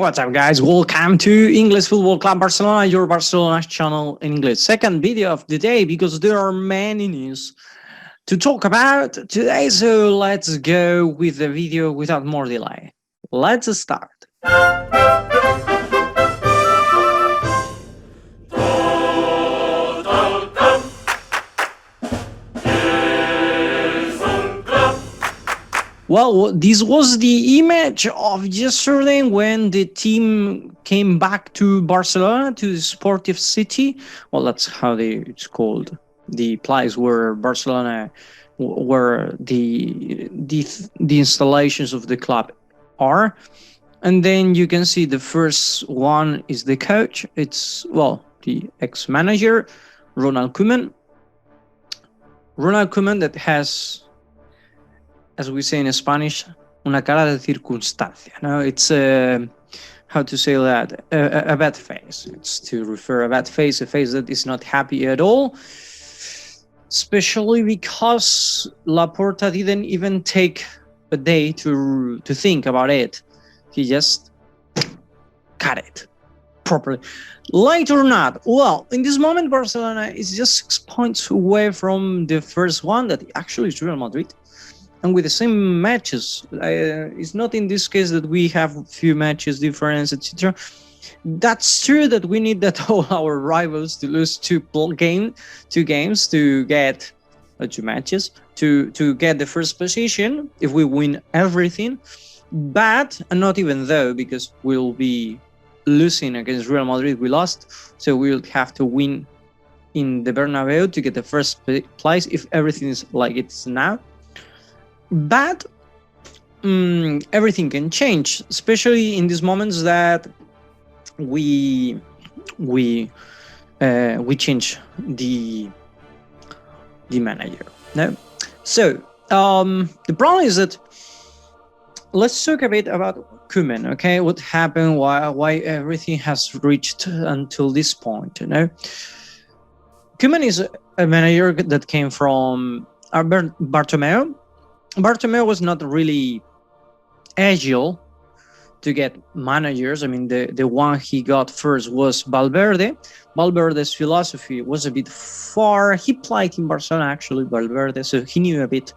what's up, guys? Welcome to English Football Club Barcelona, your Barcelona channel in English. Second video of the day because there are many news to talk about today. So let's go with the video without more delay. Let's start. Well, this was the image of yesterday when the team came back to Barcelona, to the sportive city. Well, that's how it's called. The place where Barcelona, where the installations of the club are. And then you can see the first one is the coach. It's, well, the ex-manager, Ronald Koeman. Ronald Koeman that has, as we say in Spanish, una cara de circunstancia. No, it's how to say that, a bad face. It's to refer a bad face, a face that is not happy at all, especially because Laporta didn't even take a day to think about it. He just cut it properly. Like or not, well, in this moment, Barcelona is just 6 points away from the first one, that actually is Real Madrid. And with the same matches, it's not in this case that we have few matches difference, etc. That's true that we need that all our rivals to lose two games to get 2 matches to get the first position if we win everything. But not even though, because we'll be losing against Real Madrid, we lost, so we'll have to win in the Bernabeu to get the first place if everything is like it's now. But everything can change, especially in these moments that we change the manager. No, so the problem is that, let's talk a bit about Koeman. Okay, what happened? Why everything has reached until this point? You know, Koeman is a manager that came from Bartomeu. Bartomeu was not really agile to get managers. I mean, the one he got first was Valverde. Valverde's philosophy was a bit far. He played in Barcelona, actually, Valverde, so he knew a bit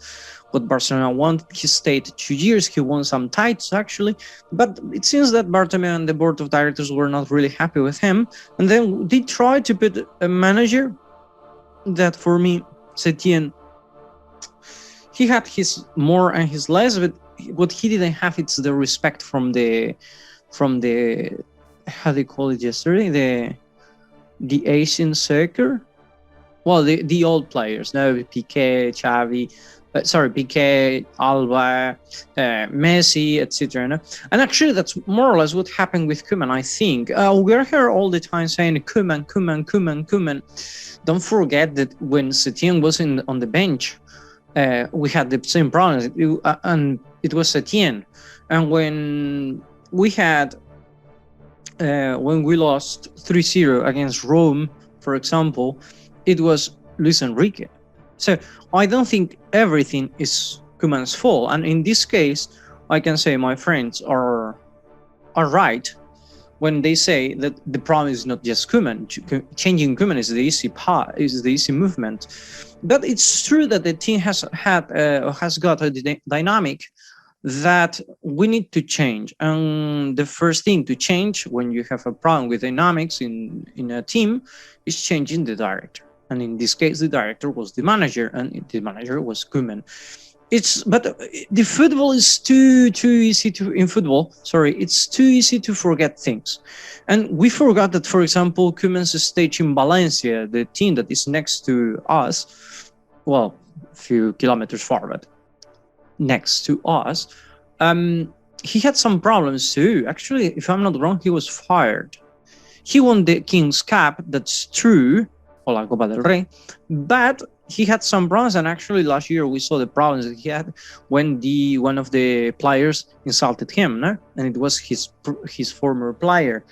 what Barcelona wanted. He stayed 2 years. He won some titles, actually. But it seems that Bartomeu and the board of directors were not really happy with him. And then they tried to put a manager that, for me, Setien, he had his more and his less, but what he didn't have, it's the respect from the how they call it yesterday, the Asian soccer. Well, the old players, no, Piqué, Xavi, Piqué, Alba, Messi, etc. No? And actually, that's more or less what happened with Koeman, I think. We're here all the time saying Koeman. Don't forget that when Setien was on the bench, we had the same problems, and it was Setien. And when we lost 3-0 against Rome, for example, it was Luis Enrique. So I don't think everything is Koeman's fault. And in this case, I can say my friends are right when they say that the problem is not just Koeman. Changing Koeman is the easy part, is the easy movement. But it's true that the team has got a dynamic that we need to change. And the first thing to change when you have a problem with dynamics in a team is changing the director. And in this case, the director was the manager, and the manager was Koeman. But the football is too easy it's too easy to forget things. And we forgot that, for example, Koeman's stage in Valencia, the team that is next to us, well, a few kilometers far, but next to us, he had some problems too. Actually, if I'm not wrong, he was fired. He won the King's Cup, that's true, or la Copa del Rey, but he had some problems, and actually last year we saw the problems that he had when one of the players insulted him, no? And it was his former player.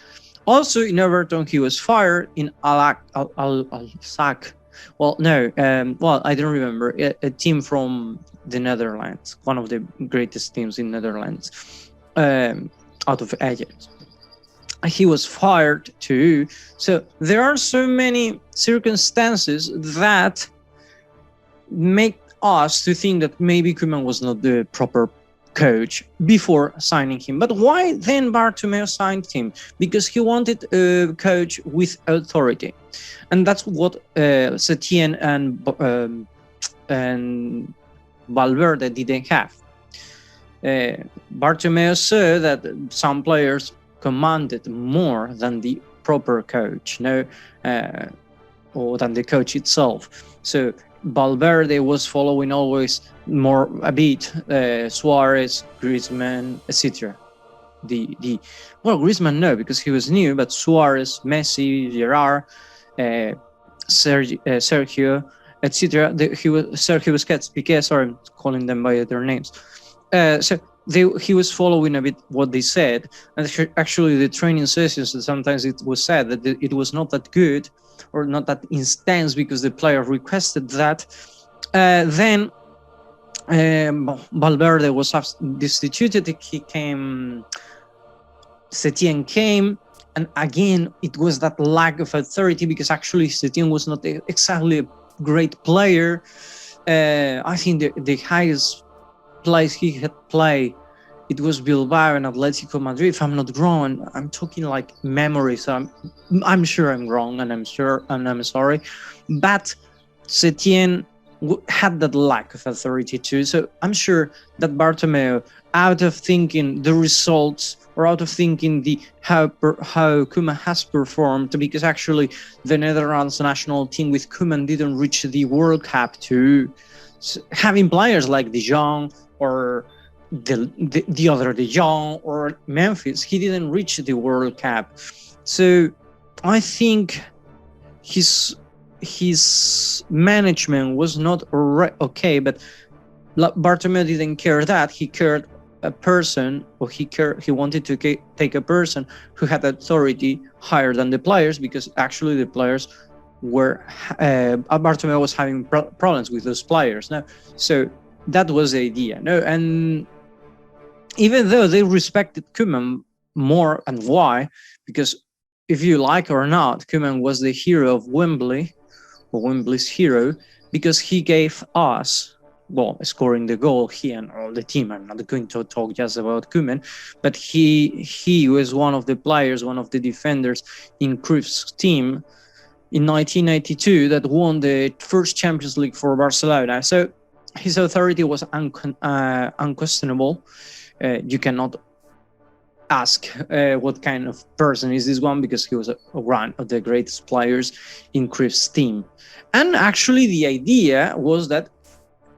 Also in Everton, he was fired. In Al-Sack. Well, no, I don't remember. A team from the Netherlands, one of the greatest teams in Netherlands, out of Ajax. he was fired too. So there are so many circumstances that make us to think that maybe Koeman was not the proper coach before signing him. But why then Bartomeu signed him? Because he wanted a coach with authority, and that's what Setien and Valverde didn't have. Bartomeu saw that some players commanded more than the proper coach, or than the coach itself. So Valverde was following always more a bit Suarez, Griezmann, etc. Griezmann no, because he was new, but Suarez, Messi, Gerard, Sergio, etc. Sergio Busquets, Piqué. Sorry, I'm calling them by their names. He was following a bit what they said, and actually the training sessions, sometimes it was said that it was not that good or not that intense because the player requested that. Then Valverde was destituted. Setien came, and again it was that lack of authority because actually Setien was not exactly a great player. I think the highest place he had played, it was Bilbao and Atletico Madrid, if I'm not wrong. I'm talking like memory, so I'm sure I'm wrong, and I'm sorry. But Setien had that lack of authority too. So I'm sure that Bartomeu, out of thinking the results or out of thinking how Koeman has performed, because actually the Netherlands national team with Koeman didn't reach the World Cup too. So having players like De Jong or the other De Jong or Memphis, he didn't reach the World Cup. So I think his management was not okay, but Bartomeu didn't care that. He cared a person, or he wanted to take a person who had authority higher than the players, because actually the players were Bartomeu was having problems with those players. No, so that was the idea. No, and even though they respected Koeman more, and why? Because if you like or not, Koeman was the hero of Wembley, or Wembley's hero, because he gave us, scoring the goal, he and all the team. I'm not going to talk just about Koeman, but he was one of the players, one of the defenders in Cruyff's team in 1992 that won the first Champions League for Barcelona. So his authority was unquestionable. You cannot ask what kind of person is this one, because he was one of the greatest players in Cruyff's team. And actually the idea was that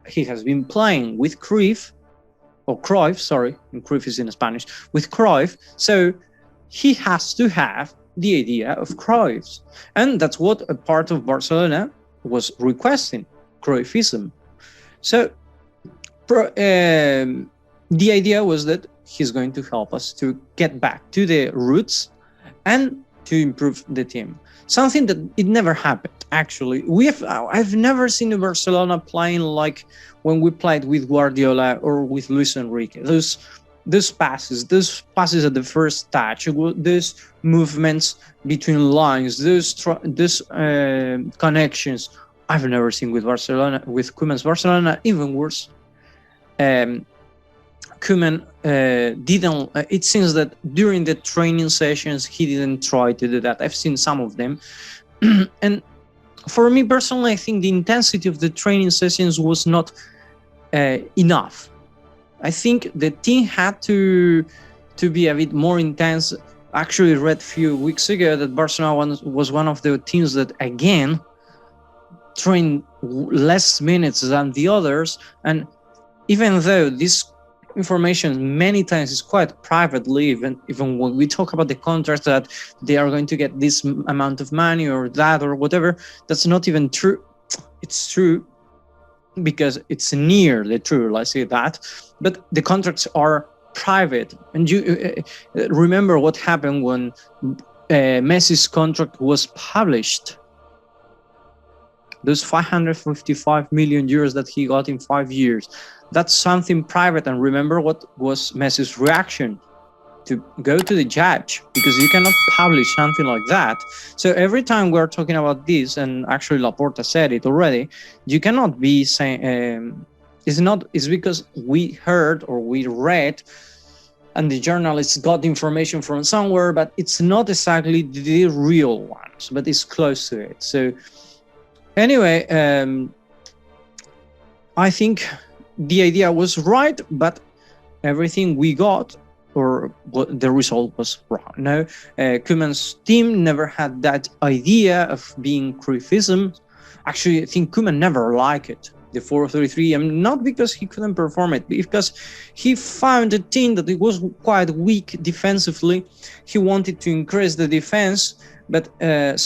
he has been playing with Cruyff, and Cruyff is in Spanish, with Cruyff, so he has to have the idea of Cruyff's. And that's what a part of Barcelona was requesting, Cruyffism. So the idea was that he's going to help us to get back to the roots and to improve the team. Something that it never happened, actually. I've never seen Barcelona playing like when we played with Guardiola or with Luis Enrique. Those passes at the first touch, those movements between lines, those connections, I've never seen with Barcelona, with Koeman's Barcelona. Even worse. Koeman didn't. It seems that during the training sessions he didn't try to do that. I've seen some of them, and for me personally, I think the intensity of the training sessions was not enough. I think the team had to be a bit more intense. Actually, read a few weeks ago that Barcelona was one of the teams that again trained less minutes than the others, and even though this information many times is quite privately, even when we talk about the contract that they are going to get this amount of money or that or whatever, that's not even true. It's true because it's nearly true, let's say that, but the contracts are private. And you remember what happened when Messi's contract was published. Those 555 million euros that he got in 5 years, that's something private. And remember what was Messi's reaction? to go to the judge, because you cannot publish something like that. So every time we're talking about this, and actually Laporta said it already, you cannot be saying it's because we heard or we read and the journalists got information from somewhere, but it's not exactly the real ones, but it's close to it. So anyway, I think the idea was right, but everything we got, or the result was wrong. No, Koeman's team never had that idea of being criticism. Actually, I think Koeman never liked it, the 4-3-3, and not because he couldn't perform it, because he found a team that it was quite weak defensively. He wanted to increase the defense, but I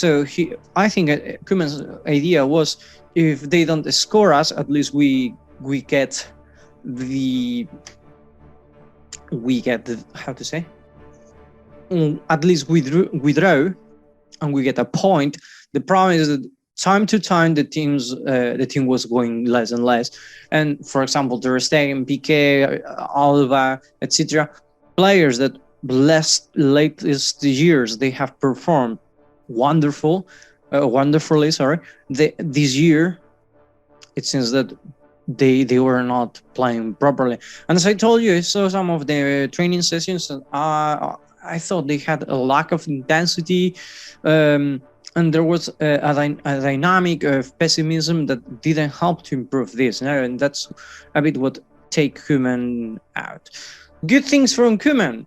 think Koeman's idea was, if they don't score us, at least we get the how to say, at least we draw and we get a point. The problem is that time to time the team was going less and less, and for example Ter Stegen, Piqué, Alba, etc., players that latest years they have performed wonderfully. This year it seems that they were not playing properly. And as I told you, I saw some of the training sessions, and I thought they had a lack of intensity, and there was a dynamic of pessimism that didn't help to improve this. And that's a bit what take Koeman out. Good things from Koeman.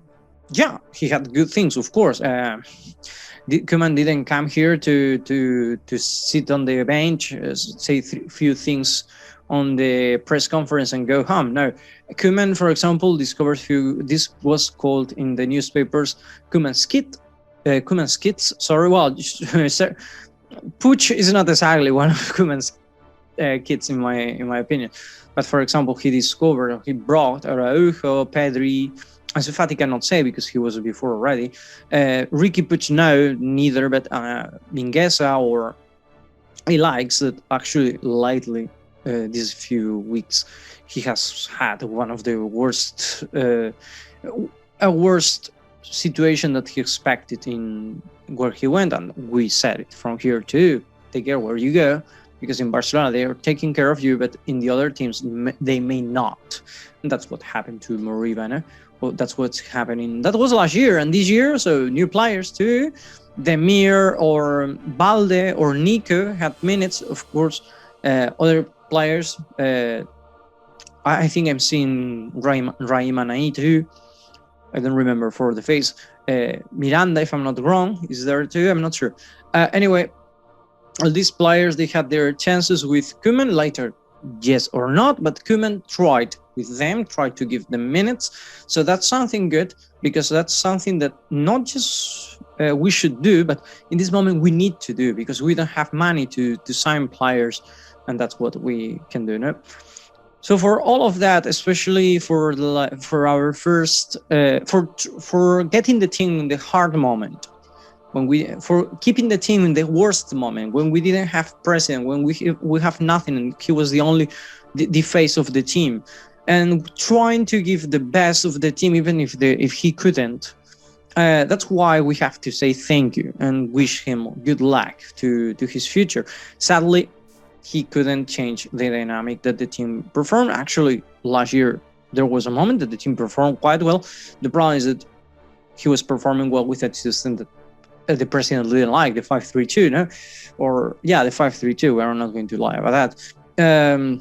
Yeah, he had good things, of course. Koeman didn't come here to sit on the bench, say a few things on the press conference and go home. No, Koeman, for example, discovered this was called in the newspapers Koeman's kits. Sorry, well, Puig is not exactly one of Koeman's kits in my opinion. But for example, he brought Araujo, Pedri. Ansu Fati cannot say because he was before already. Ricky Puig, no, neither. But Mingueza or Ilaix, that actually lately, these few weeks, he has had one of the worst situation that he expected in where he went, and we said it from here too. Take care where you go, because in Barcelona they are taking care of you, but in the other teams they may not. And that's what happened to Moriba. No? Well, that's what's happening. That was last year, and this year, so new players too. Demir or Balde or Nico had minutes, of course. Other players, I think I'm seeing Raimanaí too. I don't remember for the face. Miranda, if I'm not wrong, is there too? I'm not sure. Anyway, all these players, they had their chances with Koeman later, yes or not, but Koeman tried with them, tried to give them minutes. So that's something good, because that's something that not just we should do, but in this moment we need to do, because we don't have money to sign players, and that's what we can do now. So for all of that, especially for our first for getting the team in the hard moment, for keeping the team in the worst moment, when we didn't have president, when we have nothing, and he was the only the face of the team, and trying to give the best of the team, even if he couldn't. That's why we have to say thank you and wish him good luck to his future. Sadly, he couldn't change the dynamic that the team performed. Actually, last year, there was a moment that the team performed quite well. The problem is that he was performing well with a system that the president didn't like, the 5-3-2, no? Or, yeah, the 5-3-2. We're not going to lie about that.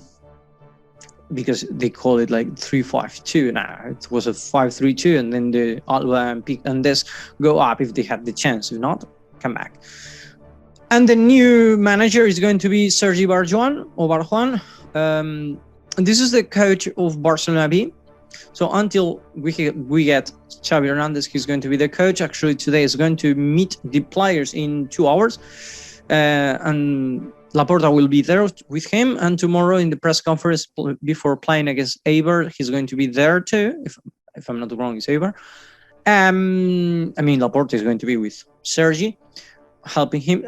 Because they call it like 3-5-2. Nah, it was a 5-3-2, and then the Alba and Des go up if they had the chance. If not, come back. And the new manager is going to be Sergi Barjuan. This is the coach of Barcelona B. So until we get Xavi Hernandez, he's going to be the coach. Actually, today is going to meet the players in 2 hours. And Laporta will be there with him. And tomorrow in the press conference before playing against Eibar, he's going to be there too. If I'm not wrong, it's Eibar. Laporta is going to be with Sergi, helping him,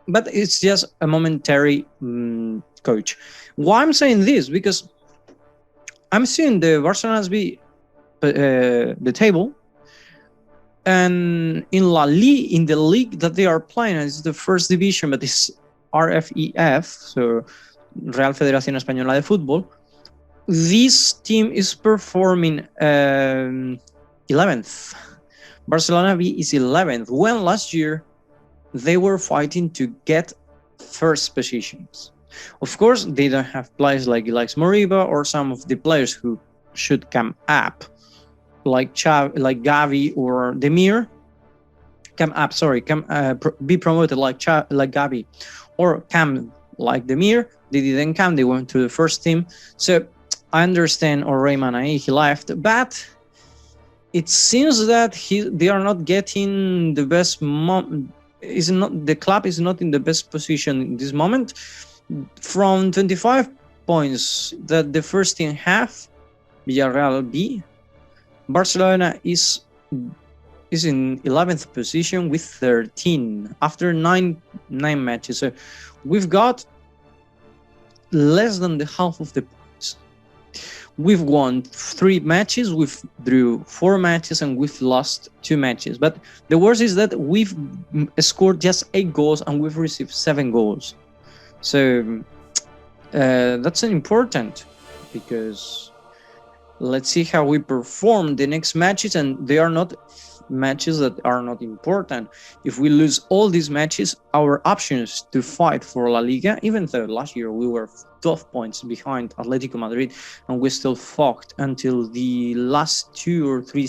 but it's just a momentary coach. Why I'm saying this? Because I'm seeing the Barcelona's the table, And in in the league that they are playing, it's the first division, but it's RFEF, so Real Federación Española de Fútbol. This team is performing 11th. Barcelona B is 11th, when last year they were fighting to get first positions. Of course, they don't have players like Ilaix, Moriba, or some of the players who should come up, like Gavi or Demir. Be promoted like Gavi, or come like Demir. They didn't come, they went to the first team. So I understand Raymond, he left, but it seems that they are not getting the best the club is not in the best position in this moment. From 25 points that the first team have, Villarreal B, Barcelona is in 11th position with 13 after nine matches. So we've got less than the half of the points. We've won 3 matches, we've drew 4 matches, and we've lost 2 matches. But the worst is that we've scored just 8 goals and we've received 7 goals. So that's important, because let's see how we perform the next matches, and they are not matches that are not important. If we lose all these matches, our options to fight for La Liga, even though last year we were 12 points behind Atletico Madrid and we still fought until the last 2 or 3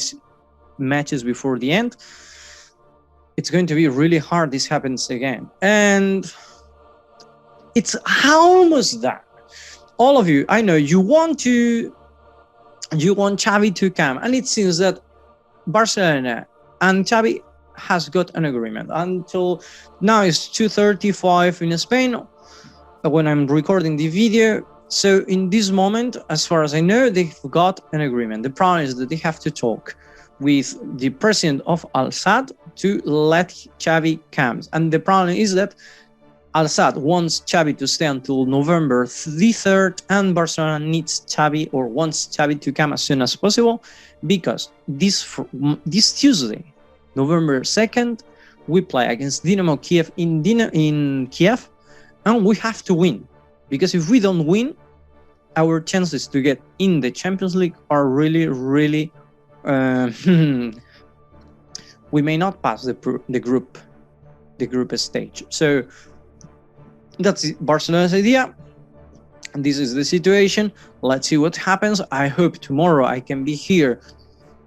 matches before the end, it's going to be really hard this happens again. And it's almost that. All of you, I know you want Xavi to come, and it seems that Barcelona and Xavi has got an agreement. Until now it's 2:35 in Spain when I'm recording the video. So in this moment, as far as I know, they've got an agreement. The problem is that they have to talk with the president of Al Sadd to let Xavi come. And the problem is that Al Sadd wants Xavi to stay until November the 3rd, and Barcelona needs Xavi, or wants Xavi to come as soon as possible, because this Tuesday, November 2nd, we play against Dynamo Kiev in Kiev, and we have to win, because if we don't win, our chances to get in the Champions League are really, really we may not pass the group stage. So that's Barcelona's idea. And this is the situation. Let's see what happens. I hope tomorrow I can be here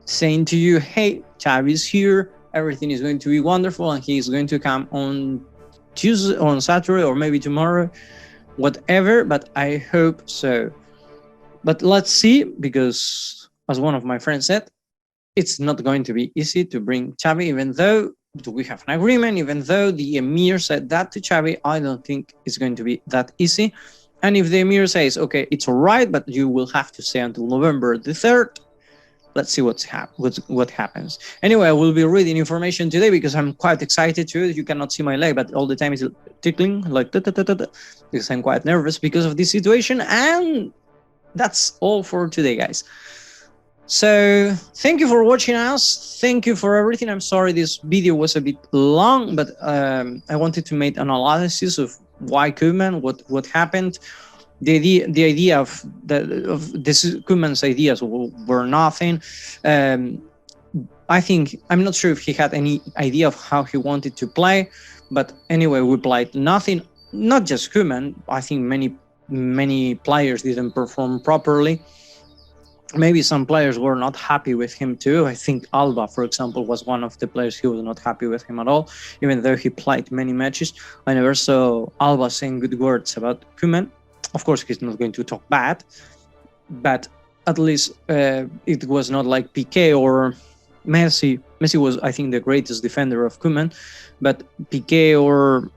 saying to you, hey, Xavi's here, everything is going to be wonderful, and he's going to come on Tuesday, on Saturday, or maybe tomorrow, whatever, but I hope so. But let's see, because as one of my friends said, it's not going to be easy to bring Xavi, even though we have an agreement, even though the Emir said that to Xavi. I don't think it's going to be that easy. And if the Emir says, okay, it's all right, but you will have to stay until November the 3rd, let's see what happens. Anyway, I will be reading information today because I'm quite excited too. You cannot see my leg, but all the time it's tickling, like because I'm quite nervous because of this situation. And that's all for today, guys. So thank you for watching us. Thank you for everything. I'm sorry this video was a bit long, but I wanted to make an analysis of why Koeman, what happened. The idea of this Koeman's ideas were nothing. I think, I'm not sure if he had any idea of how he wanted to play, but anyway, we played nothing. Not just Koeman. I think many players didn't perform properly. Maybe some players were not happy with him too. I think Alba, for example, was one of the players who was not happy with him at all, even though he played many matches. I never saw Alba saying good words about Koeman. Of course, he's not going to talk bad, but at least it was not like Piqué or Messi. Messi was, I think, the greatest defender of Koeman, but Piqué or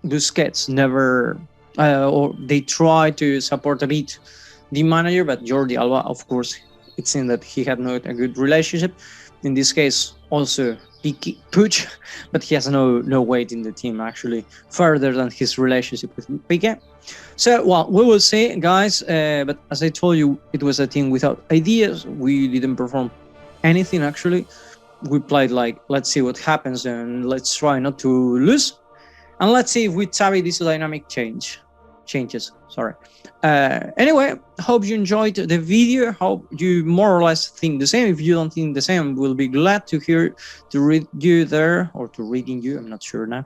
Busquets never, or they tried to support a bit the manager, but Jordi Alba, of course, it seemed that he had not a good relationship. In this case, also Puig, but he has no weight in the team, actually, further than his relationship with Piqué. So, well, we will see, guys, but as I told you, it was a team without ideas. We didn't perform anything, actually. we played like, let's see what happens and let's try not to lose. And let's see if with Xavi this dynamic changes. Sorry. Anyway, hope you enjoyed the video. Hope you more or less think the same. If you don't think the same, we'll be glad to read you there, or to reading you. I'm not sure now.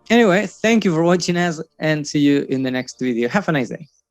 Anyway, thank you for watching us, and see you in the next video. Have a nice day.